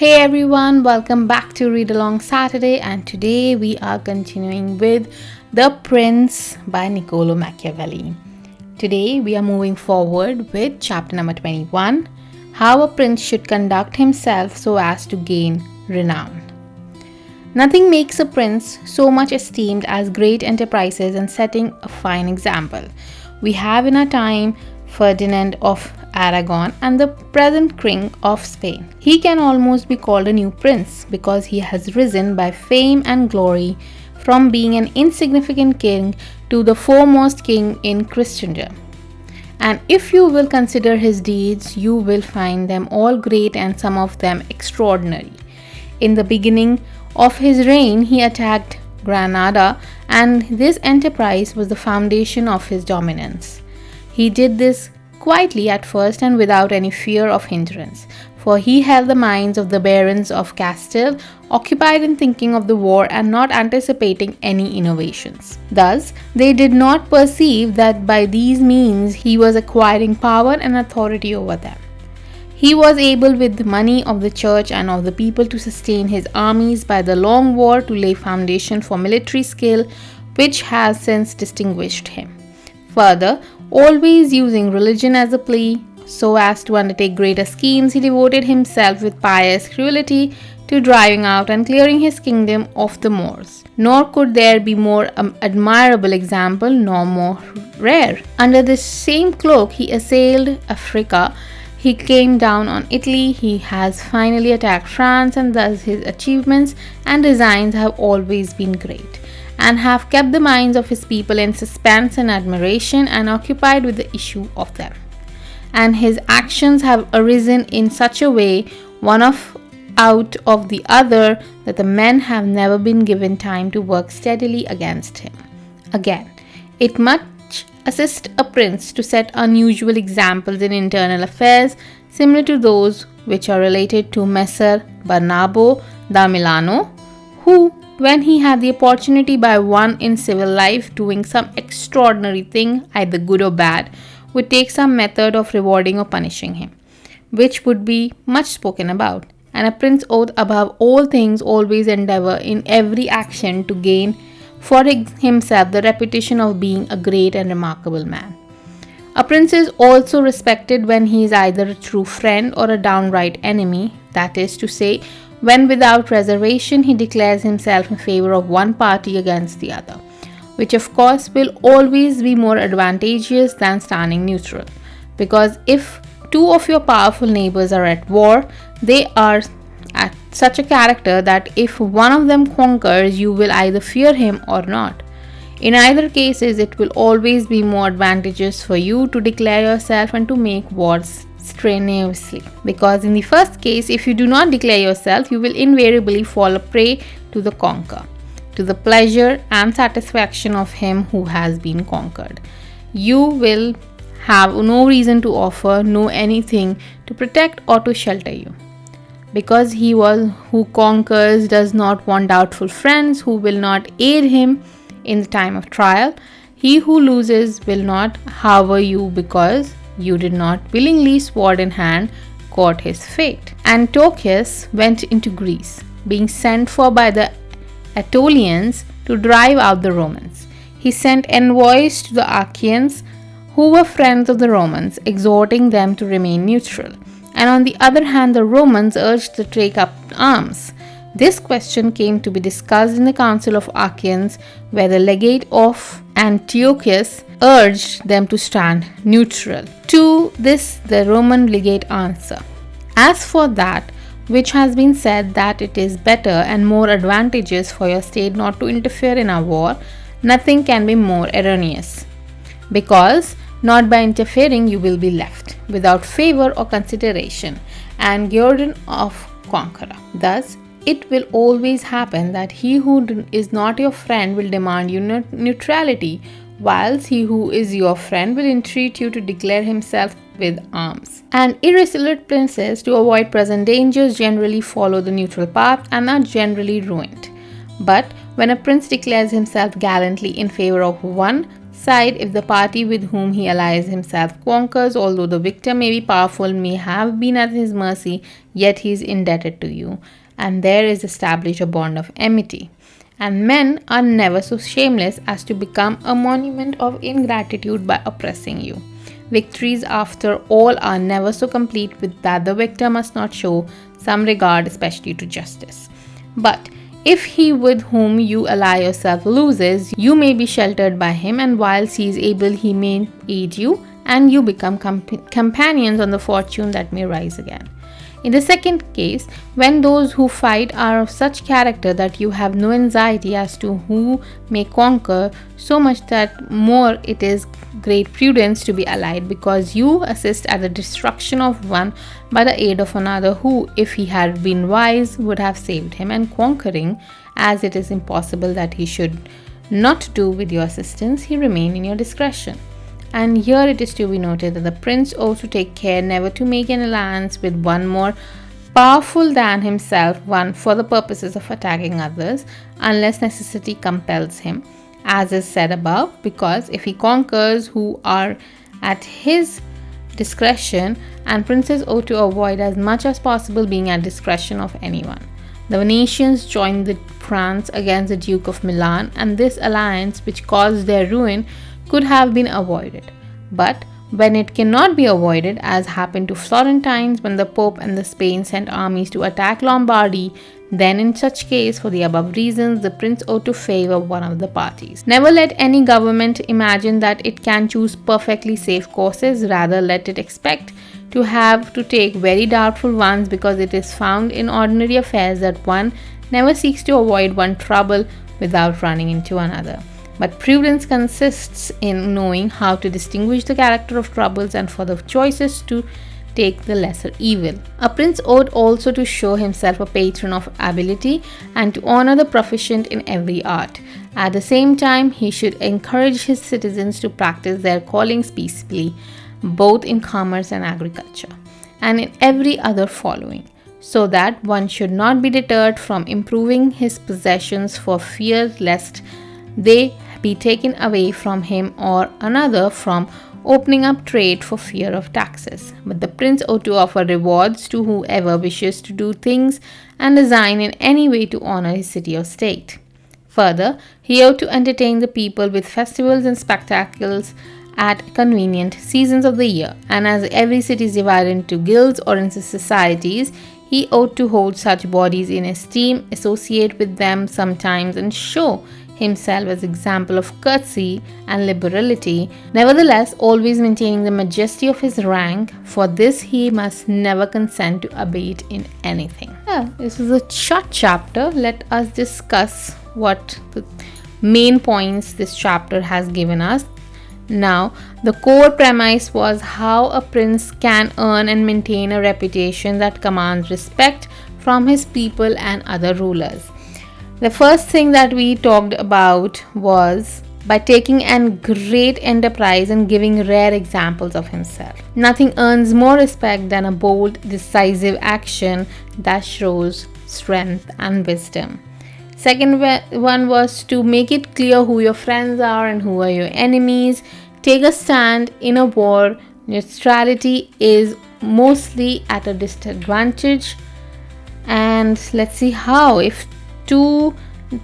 Hey everyone, welcome back to Read Along Saturday, and today we are continuing with The Prince by Niccolo Machiavelli. Today we are moving forward with chapter number 21, How a Prince Should Conduct Himself so as to gain renown. Nothing makes a prince so much esteemed as great enterprises and setting a fine example. We have in our time Ferdinand of Aragon and the present King of Spain. He can almost be called a new prince because he has risen by fame and glory from being an insignificant king to the foremost king in Christendom. And if you will consider his deeds, you will find them all great and some of them extraordinary. In the beginning of his reign, he attacked Granada, and this enterprise was the foundation of his dominance. He did this quietly at first and without any fear of hindrance, for he held the minds of the barons of Castile occupied in thinking of the war and not anticipating any innovations. Thus, they did not perceive that by these means he was acquiring power and authority over them. He was able with the money of the church and of the people to sustain his armies by the long war, to lay foundation for military skill which has since distinguished him. Further, always using religion as a plea so as to undertake greater schemes, he devoted himself with pious cruelty to driving out and clearing his kingdom of the Moors. Nor could there be more admirable example nor more rare. Under this same cloak he assailed Africa, he came down on Italy, he has finally attacked France, and thus his achievements and designs have always been great, and have kept the minds of his people in suspense and admiration and occupied with the issue of them. And his actions have arisen in such a way, one out of the other, that the men have never been given time to work steadily against him. Again, it much assists a prince to set unusual examples in internal affairs, similar to those which are related to Messer Bernabo da Milano, who, when he had the opportunity by one in civil life doing some extraordinary thing, either good or bad, would take some method of rewarding or punishing him, which would be much spoken about. And a prince ought above all things always endeavor in every action to gain for himself the reputation of being a great and remarkable man. A prince is also respected when he is either a true friend or a downright enemy, that is to say, when without reservation he declares himself in favor of one party against the other, which of course will always be more advantageous than standing neutral, because if two of your powerful neighbors are at war, they are at such a character that if one of them conquers, you will either fear him or not. In either cases, it will always be more advantageous for you to declare yourself and to make wars strenuously, because in the first case, if you do not declare yourself, you will invariably fall a prey to the conqueror, to the pleasure and satisfaction of him who has been conquered. You will have no reason to offer, no anything to protect or to shelter you, because he who conquers does not want doubtful friends who will not aid him in the time of trial. He who loses will not harbour you because you did not willingly, sword in hand, court his fate. Antiochus went into Greece, being sent for by the Aetolians to drive out the Romans. He sent envoys to the Achaeans, who were friends of the Romans, exhorting them to remain neutral. And on the other hand, the Romans urged to take up arms. This question came to be discussed in the Council of Achaeans, where the legate of Antiochus urged them to stand neutral. To this the Roman legate answered, "As for that which has been said, that it is better and more advantageous for your state not to interfere in our war, nothing can be more erroneous, because not by interfering you will be left without favor or consideration and guerdon of conqueror. Thus, it will always happen that he who is not your friend will demand your neutrality, whilst he who is your friend will entreat you to declare himself with arms. And irresolute princes, to avoid present dangers, generally follow the neutral path and are generally ruined. But when a prince declares himself gallantly in favor of one side, if the party with whom he allies himself conquers, although the victor may be powerful, may have been at his mercy, yet he is indebted to you, and there is established a bond of amity. And men are never so shameless as to become a monument of ingratitude by oppressing you. Victories, after all, are never so complete with that the victor must not show some regard, especially to justice. But if he with whom you ally yourself loses, you may be sheltered by him, and whilst he is able, he may aid you, and you become companions on the fortune that may rise again. In the second case, when those who fight are of such character that you have no anxiety as to who may conquer, so much that more it is great prudence to be allied, because you assist at the destruction of one by the aid of another who, if he had been wise, would have saved him, and conquering, as it is impossible that he should not do with your assistance, he remain in your discretion. And here it is to be noted that the prince ought to take care never to make an alliance with one more powerful than himself, one for the purposes of attacking others, unless necessity compels him, as is said above, because if he conquers who are at his discretion, and princes ought to avoid as much as possible being at discretion of anyone. The Venetians joined the France against the Duke of Milan, and this alliance, which caused their ruin, could have been avoided. But when it cannot be avoided, as happened to Florentines when the Pope and the Spain sent armies to attack Lombardy, then in such case, for the above reasons, the prince ought to favor one of the parties. Never let any government imagine that it can choose perfectly safe courses, rather let it expect to have to take very doubtful ones, because it is found in ordinary affairs that one never seeks to avoid one trouble without running into another. But prudence consists in knowing how to distinguish the character of troubles, and for the choices to take the lesser evil. A prince ought also to show himself a patron of ability, and to honor the proficient in every art. At the same time, he should encourage his citizens to practice their callings peaceably, both in commerce and agriculture, and in every other following, so that one should not be deterred from improving his possessions for fear lest they be taken away from him, or another from opening up trade for fear of taxes. But the prince ought to offer rewards to whoever wishes to do things and design in any way to honor his city or state. Further, he ought to entertain the people with festivals and spectacles at convenient seasons of the year, and as every city is divided into guilds or into societies, he ought to hold such bodies in esteem, associate with them sometimes, and show himself as example of courtesy and liberality, nevertheless always maintaining the majesty of his rank. For this he must never consent to abate in anything. This is a short chapter. Let us discuss what the main points this chapter has given us. Now, the core premise was how a prince can earn and maintain a reputation that commands respect from his people and other rulers. The first thing that we talked about was by taking an great enterprise and giving rare examples of himself. Nothing earns more respect than a bold, decisive action that shows strength and wisdom. Second one was to make it clear who your friends are and who are your enemies. Take a stand in a war. Neutrality is mostly at a disadvantage. And let's see how. If two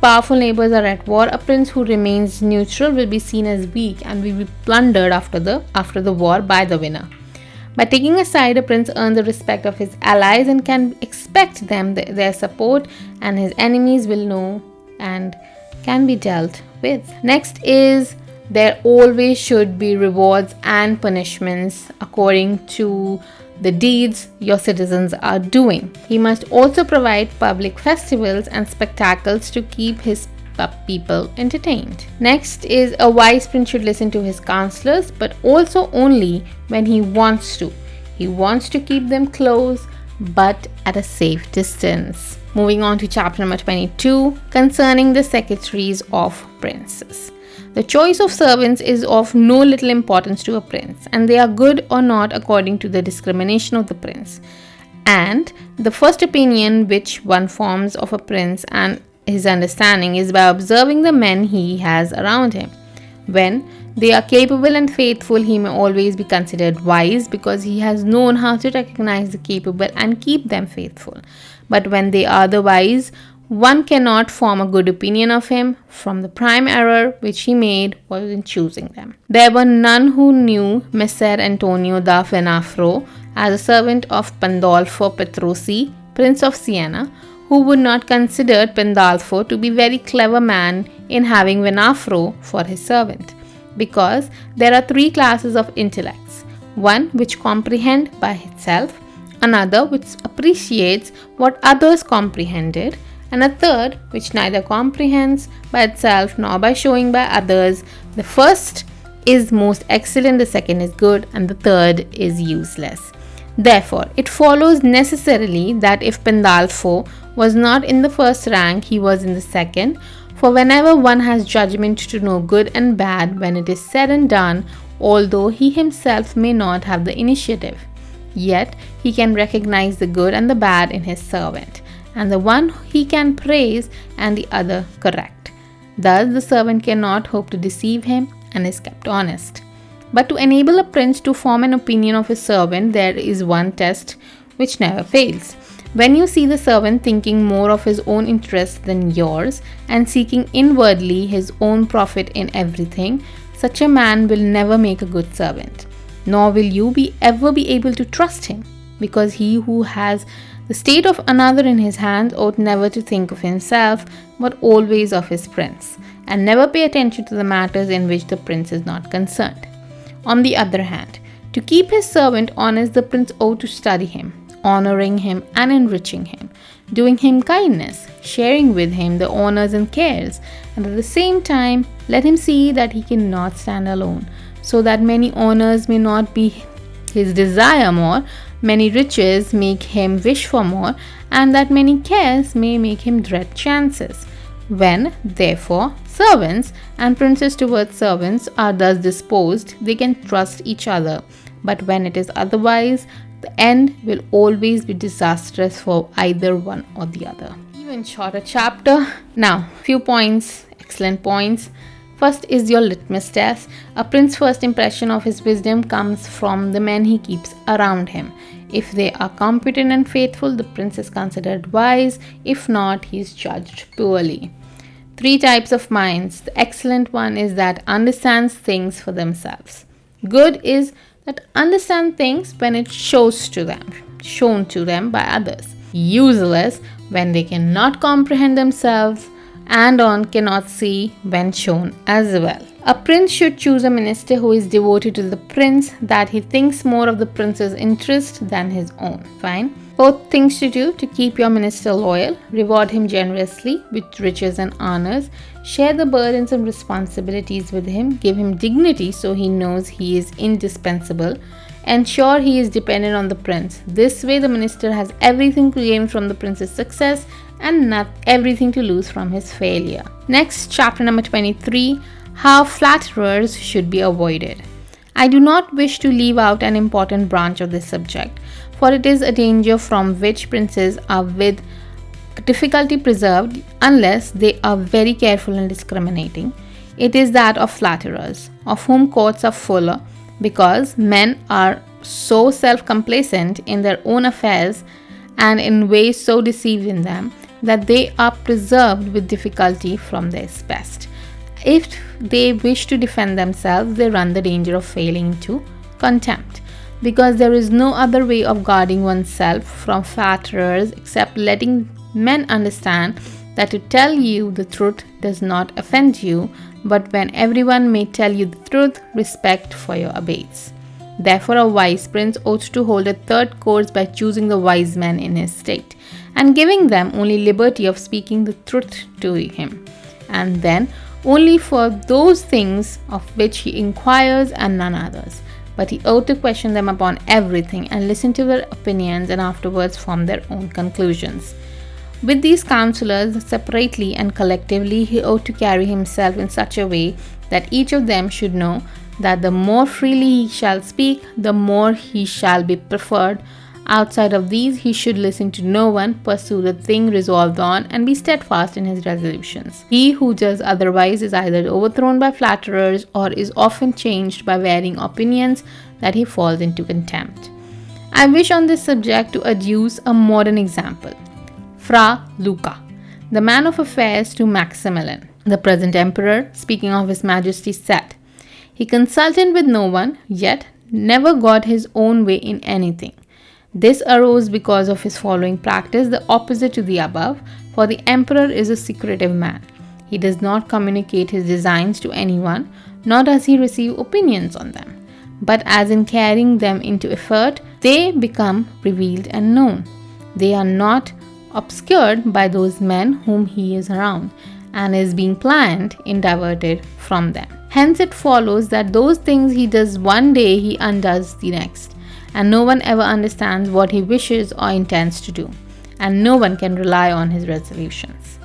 powerful neighbors are at war, a prince who remains neutral will be seen as weak and will be plundered after the war by the winner. By taking a side, a prince earns the respect of his allies and can expect their support, and his enemies will know and can be dealt with. Next is there always should be rewards and punishments according to the deeds your citizens are doing. He must also provide public festivals and spectacles to keep his people entertained. Next is a wise prince should listen to his counselors, but also only when he wants to. He wants to keep them close, but at a safe distance. Moving on to chapter number 22, concerning the secretaries of princes. The choice of servants is of no little importance to a prince, and they are good or not according to the discrimination of the prince. And the first opinion which one forms of a prince and his understanding is by observing the men he has around him. When they are capable and faithful, he may always be considered wise because he has known how to recognize the capable and keep them faithful. But when they are the wise, one cannot form a good opinion of him from the prime error which he made was in choosing them. There were none who knew Messer Antonio da Venafro as a servant of Pandolfo Petrosi, Prince of Siena, who would not consider Pandolfo to be a very clever man in having Venafro for his servant, because there are three classes of intellects: one which comprehend by itself, another which appreciates what others comprehended, and a third which neither comprehends by itself nor by showing by others. The first is most excellent, the second is good, and the third is useless. Therefore, it follows necessarily that if Pandolfo was not in the first rank, he was in the second, for whenever one has judgment to know good and bad, when it is said and done, although he himself may not have the initiative, yet he can recognize the good and the bad in his servant, and the one he can praise and the other correct. Thus the servant cannot hope to deceive him and is kept honest. But to enable a prince to form an opinion of his servant, there is one test which never fails. When you see the servant thinking more of his own interest than yours and seeking inwardly his own profit in everything, such a man will never make a good servant, nor will you ever be able to trust him, because he who has the state of another in his hands ought never to think of himself, but always of his prince, and never pay attention to the matters in which the prince is not concerned. On the other hand, to keep his servant honest, the prince ought to study him, honoring him and enriching him, doing him kindness, sharing with him the honors and cares, and at the same time let him see that he cannot stand alone, so that many honors may not be his desire more, many riches make him wish for more, and that many cares may make him dread chances. When, therefore, servants and princes towards servants are thus disposed, they can trust each other. But when it is otherwise, the end will always be disastrous for either one or the other. Even shorter chapter. Now, few points, excellent points. First is your litmus test. A prince's first impression of his wisdom comes from the men he keeps around him. If they are competent and faithful, the prince is considered wise. If not, he is judged poorly. 3 types of minds. The excellent one is that understands things for themselves. Good is that understand things when it shown to them by others. Useless when they cannot comprehend themselves, and cannot see when shown as well. A prince should choose a minister who is devoted to the prince, that he thinks more of the prince's interest than his own. Fine. 4th things to do to keep your minister loyal: reward him generously with riches and honors, share the burdens and responsibilities with him, give him dignity so he knows he is indispensable, ensure he is dependent on the prince. This way the minister has everything to gain from the prince's success and not everything to lose from his failure. Next, chapter number 23, how flatterers should be avoided. I do not wish to leave out an important branch of this subject, for it is a danger from which princes are with difficulty preserved unless they are very careful and discriminating. It is that of flatterers, of whom courts are full, because men are so self-complacent in their own affairs and in ways so deceived in them that they are preserved with difficulty from their best. If they wish to defend themselves, they run the danger of failing into contempt, because there is no other way of guarding oneself from flatterers except letting men understand that to tell you the truth does not offend you, but when everyone may tell you the truth, respect for your abates. Therefore, a wise prince ought to hold a third course by choosing the wise men in his state, and giving them only liberty of speaking the truth to him, and then only for those things of which he inquires and none others. But he ought to question them upon everything and listen to their opinions and afterwards form their own conclusions. With these counselors, separately and collectively, he ought to carry himself in such a way that each of them should know that the more freely he shall speak, the more he shall be preferred Outside of these, he should listen to no one, pursue the thing resolved on, and be steadfast in his resolutions. He who does otherwise is either overthrown by flatterers or is often changed by varying opinions that he falls into contempt. I wish on this subject to adduce a modern example. Fra Luca, the man of affairs to Maximilian, the present emperor, speaking of his majesty, said, "He consulted with no one, yet never got his own way in anything. This arose because of his following practice, the opposite to the above, for the emperor is a secretive man. He does not communicate his designs to anyone, nor does he receive opinions on them. But as in carrying them into effort, they become revealed and known. They are not obscured by those men whom he is around, and is being planned and diverted from them. Hence it follows that those things he does one day he undoes the next, and no one ever understands what he wishes or intends to do, and no one can rely on his resolutions.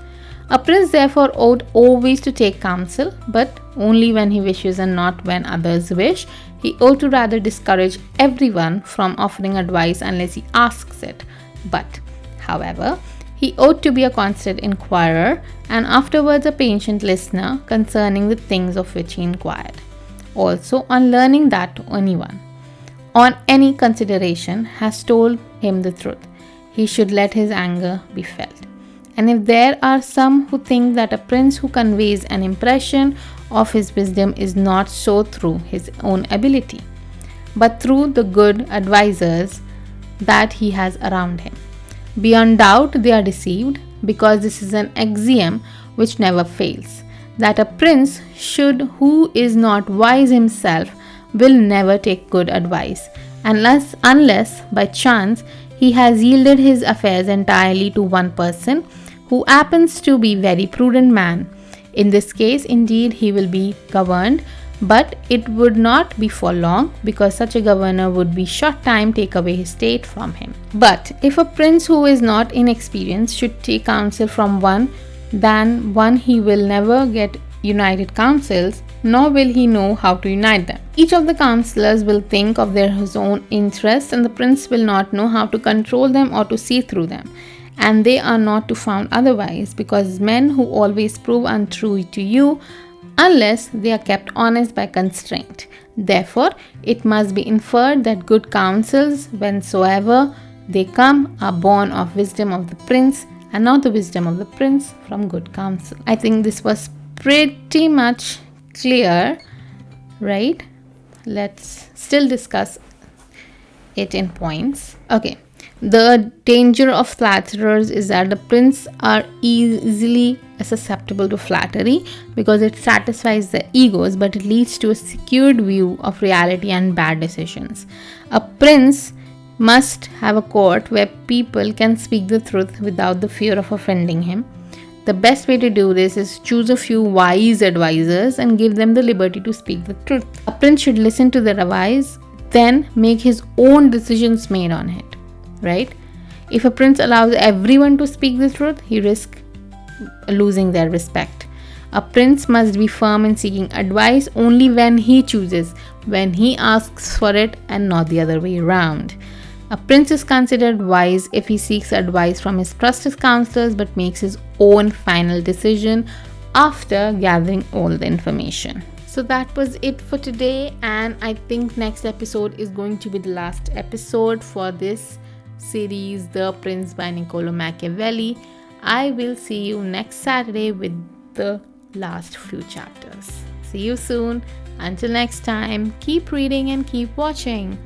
A prince therefore ought always to take counsel, but only when he wishes and not when others wish. He ought to rather discourage everyone from offering advice unless he asks it. But, however, he ought to be a constant inquirer, and afterwards a patient listener concerning the things of which he inquired. Also, on learning that anyone, on any consideration, has told him the truth, he should let his anger be felt. And if there are some who think that a prince who conveys an impression of his wisdom is not so through his own ability, but through the good advisers that he has around him, beyond doubt they are deceived, because this is an axiom which never fails, that a prince should who is not wise himself will never take good advice, unless by chance he has yielded his affairs entirely to one person who happens to be very prudent man. In this case, indeed, he will be governed, but it would not be for long, because such a governor would be short time take away his state from him. But if a prince who is not inexperienced should take counsel from one, then one he will never get united counsels, nor will he know how to unite them. Each of the counselors will think of his own interests, and the prince will not know how to control them or to see through them. And they are not to found otherwise, because men who always prove untrue to you, unless they are kept honest by constraint. Therefore, it must be inferred that good counsels, whensoever they come, are born of wisdom of the prince, and not the wisdom of the prince from good counsel. I think this was pretty much clear, right? Let's still discuss it in points. Okay. The danger of flatterers is that the prince are easily susceptible to flattery, because it satisfies their egos, but it leads to a skewed view of reality and bad decisions. A prince must have a court where people can speak the truth without the fear of offending him. The best way to do this is choose a few wise advisors and give them the liberty to speak the truth. A prince should listen to their advice, then make his own decisions made on it. Right? If a prince allows everyone to speak the truth, he risks losing their respect. A prince must be firm in seeking advice only when he chooses, when he asks for it, and not the other way around. A prince is considered wise if he seeks advice from his trusted counselors but makes his own final decision after gathering all the information. So that was it for today, and I think next episode is going to be the last episode for this series, The Prince by Niccolo Machiavelli. I will see you next Saturday with the last few chapters. See you soon. Until next time, keep reading and keep watching.